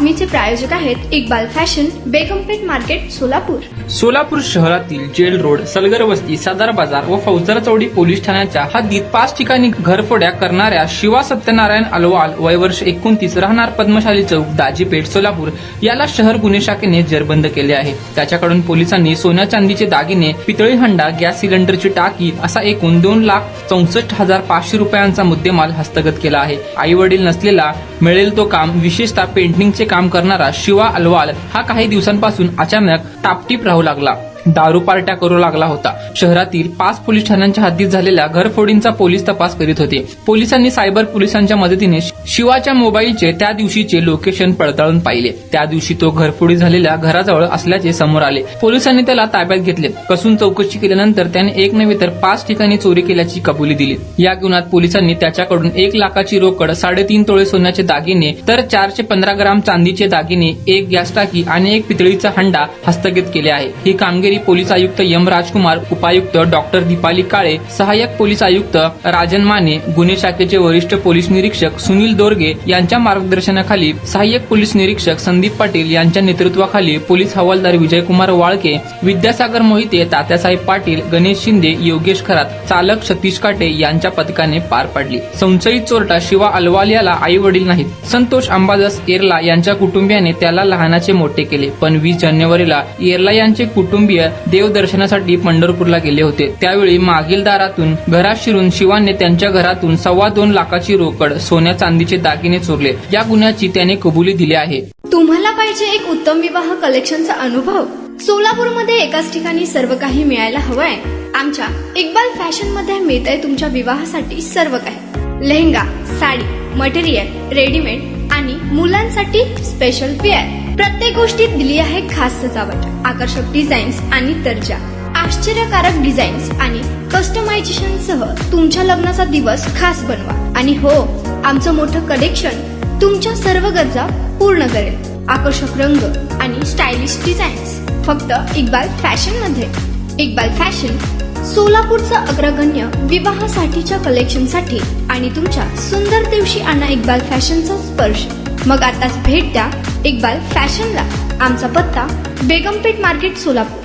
बातमीचे प्रायोजक आहेत Iqbal fashion, बेगमपेठ market, Solapur. Solapur शहरातील जेल रोड, सलगर वस्ती, सदार बाजार व फौजदार चौडी पोलीस ठाण्याच्या हद्दीत 5 ठिकाणी घरफोड्या करणाऱ्या शिवा सत्यनारायण अलवाल वय वर्ष 29 राहणार पद्मशाली चौक, दाजीपेठ, सोलापूर याला शहर गुन्हे शाखेने जेरबंद केले आहे. त्याच्याकडून पोलिसांनी सोन्या चांदीचे दागिने, पितळी हंडा, गॅस सिलेंडरची टाकी असा एकूण 2,64,500 रुपयांचा मुद्देमाल हस्तगत केला आहे. आई वडील नसलेला मिळेल तो काम, विशेषतः पेंटिंगचे काम करणारा शिवा अलवाल हा काही दिवसांपासून अचानक टापटीप राहू लागला. दारू पार्ट्या करू लागला होता. शहरातील 5 पोलीस ठाण्यांच्या हद्दीत झालेल्या घरफोडींचा पोलीस तपास करीत होते. पोलिसांनी सायबर पोलिसांच्या मदतीने शिवाच्या मोबाईलचे त्या दिवशीचे लोकेशन पडताळून पाहिले. त्या दिवशी तो घरफोडी झालेल्या घराजवळ असल्याचे समोर आले. पोलिसांनी त्याला ताब्यात घेतले. कसून चौकशी केल्यानंतर त्याने एक नव्हे तर 5 ठिकाणी चोरी केल्याची कबुली दिली. या गुन्ह्यात पोलिसांनी त्याच्याकडून 1 लाखाची रोकड, 3.5 तोळे सोन्याचे दागिने तर 415 ग्राम चांदीचे दागिने, 1 गॅस टाकी आणि 1 पितळीचा हंडा हस्तगत केले आहे. ही कामगिरी पोलीस आयुक्त एम राजकुमार, उपायुक्त डॉक्टर दीपाली काळे, सहाय्यक पोलीस आयुक्त राजन माने, गुन्हे शाखेचे वरिष्ठ पोलीस निरीक्षक सुनील दोरगे यांच्या मार्गदर्शनाखाली सहाय्यक पोलीस निरीक्षक संदीप पाटील यांच्या नेतृत्वाखाली पोलीस हवालदार विजयकुमार वाळके, विद्यासागर मोहिते, तात्यासाहेब पाटील, गणेश शिंदे, योगेश खरात, चालक सतीश काटे यांच्या पथकाने पार पाडली. संशयित चोरटा शिवा अलवाल याला आई वडील नाहीत. संतोष अंबादास येरला यांच्या कुटुंबियाने त्याला लहानाचे मोठे केले. पण 20 जानेवारीला येरला यांचे कुटुंबीय देवदर्शनासाठी पंढरपूरला गेले होते. त्यावेळी मागील दारातून घरात शिरून शिवाने त्यांच्या घरातून 2.25 लाखाची रोकड, सोन्या चांदीचे दागिने चोरले. या गुन्ह्याची त्याने कबुली दिली आहे. तुम्हाला पाहिजे एक उत्तम विवाह कलेक्शनचा अनुभव? सोलापूरमध्ये एकाच ठिकाणी सर्व काही मिळायला हवंय? आमच्या इक्बाल फॅशन मध्ये मिळतंय तुमच्या विवाहासाठी सर्व काही. लेहंगा, साडी, मटेरियल, रेडीमेड आणि मुलांसाठी स्पेशल वेअर. प्रत्येक गोष्टीत दिली आहे खास सजावट, आकर्षक डिझाईन्स आणि दर्जा, आश्चर्यकारक डिझाईन्स आणि कस्टमायझेशन सह तुमच्या लग्नाचा दिवस खास बनवा. आणि हो, आमचं मोठं कलेक्शन तुमच्या सर्व गरजा पूर्ण करेल. आकर्षक रंग आणि स्टायलिश डिझाईन्स फक्त इक्बाल फॅशन मध्ये. इक्बाल फॅशन सोलापूरचं अग्रगण्य विवाहासाठीच्या कलेक्शनसाठी आणि तुमच्या सुंदर दिवशी आणा इक्बाल फॅशनचा स्पर्श. मग आताच भेट द्या इक्बाल फॅशनला. आमचा पत्ता बेगमपेठ मार्केट, सोलापूर.